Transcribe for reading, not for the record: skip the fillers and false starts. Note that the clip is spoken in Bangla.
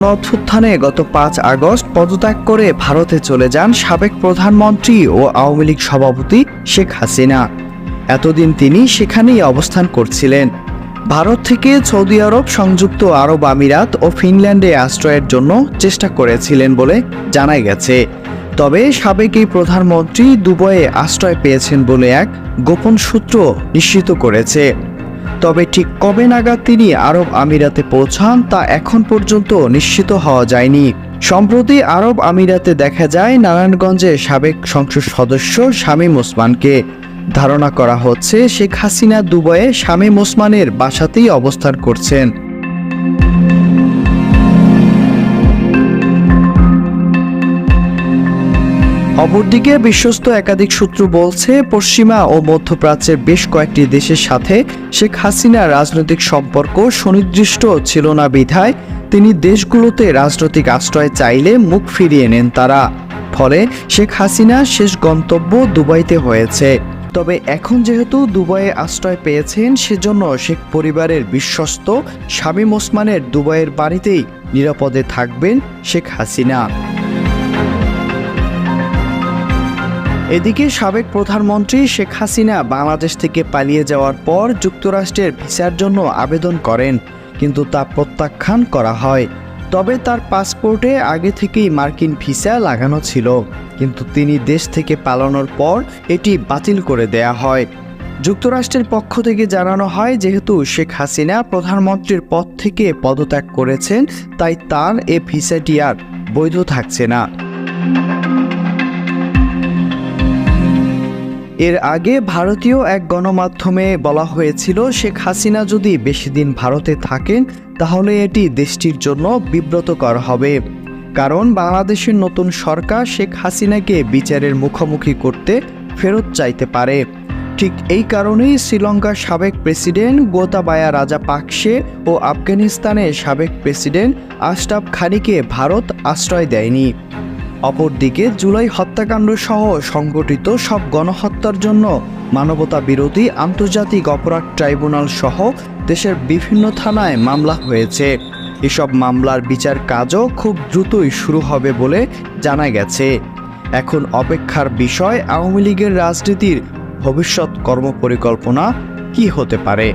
গণঅভ্যুত্থানে গত ৫ আগস্ট পদত্যাগ করে ভারতে চলে যান সাবেক প্রধানমন্ত্রী ও আওয়ামী লীগ সভাপতি শেখ হাসিনা। এতদিন তিনি সেখানেই অবস্থান করছিলেন। ভারত থেকে সৌদি আরব, সংযুক্ত আরব আমিরাত ও ফিনল্যান্ডে আশ্রয়ের জন্য চেষ্টা করেছিলেন বলে জানা গেছে। তবে সাবেক এই প্রধানমন্ত্রী দুবাইয়ে আশ্রয় পেয়েছেন বলে এক গোপন সূত্র নিশ্চিত করেছে। তবে ঠিক কবে নাগাদ তিনি আরব আমিরাতে পৌঁছান তা এখন পর্যন্ত নিশ্চিত হওয়া যায়নি। সম্প্রতি আরব আমিরাতে দেখা যায় নারায়ণগঞ্জে সাবেক সংসদ সদস্য শামীম ওসমানকে। ধারণা করা হচ্ছে শেখ হাসিনা দুবাইয়ে শামীম ওসমানের বাসাতেই অবস্থান করছেন। অপরদিকে বিশ্বস্ত একাধিক সূত্র বলছে, পশ্চিমা ও মধ্যপ্রাচ্যের বেশ কয়েকটি দেশের সাথে শেখ হাসিনার রাজনৈতিক সম্পর্ক সুনির্দিষ্ট ছিল না বিধায় তিনি দেশগুলোতে রাজনৈতিক আশ্রয় চাইলে মুখ ফিরিয়ে নেন তারা। ফলে শেখ হাসিনার শেষ গন্তব্য দুবাইতে হয়েছে। তবে এখন যেহেতু দুবাইয়ে আশ্রয় পেয়েছেন, সেজন্য শেখ পরিবারের বিশ্বস্ত শামীম ওসমানের দুবাইয়ের বাড়িতেই নিরাপদে থাকবেন শেখ হাসিনা। এদিকে সাবেক প্রধানমন্ত্রী শেখ হাসিনা বাংলাদেশ থেকে পালিয়ে যাওয়ার পর যুক্তরাষ্ট্রের ভিসার জন্য আবেদন করেন, কিন্তু তা প্রত্যাখ্যান করা হয়। তবে তার পাসপোর্টে আগে থেকেই মার্কিন ভিসা লাগানো ছিল, কিন্তু তিনি দেশ থেকে পালানোর পর এটি বাতিল করে দেয়া হয়। যুক্তরাষ্ট্রের পক্ষ থেকে জানানো হয়, যেহেতু শেখ হাসিনা প্রধানমন্ত্রীর পদ থেকে পদত্যাগ করেছেন, তাই তার এ ভিসাটি আর বৈধ থাকছে না। এর আগে ভারতীয় এক গণমাধ্যমে বলা হয়েছিল, শেখ হাসিনা যদি বেশি দিন ভারতে থাকেন তাহলে এটি দেশটির জন্য বিব্রতকর হবে, কারণ বাংলাদেশের নতুন সরকার শেখ হাসিনাকে বিচারের মুখোমুখি করতে ফেরত চাইতে পারে। ঠিক এই কারণেই শ্রীলঙ্কার সাবেক প্রেসিডেন্ট গোতাবায়া রাজাপাকসে ও আফগানিস্তানের সাবেক প্রেসিডেন্ট আশরাফ ঘানিকে ভারত আশ্রয় দেয়নি। অপরদিকে জুলাই হত্যাকাণ্ড সহ সংগঠিত সব গণহত্যার জন্য মানবতা বিরোধী আন্তর্জাতিক অপরাধ ট্রাইব্যুনাল সহ দেশের বিভিন্ন থানায় মামলা হয়েছে। এসব মামলার বিচার কাজও খুব দ্রুতই শুরু হবে বলে জানা গেছে। এখন অপেক্ষার বিষয় আওয়ামী লীগের রাজনীতির ভবিষ্যৎ কর্মপরিকল্পনা কী হতে পারে।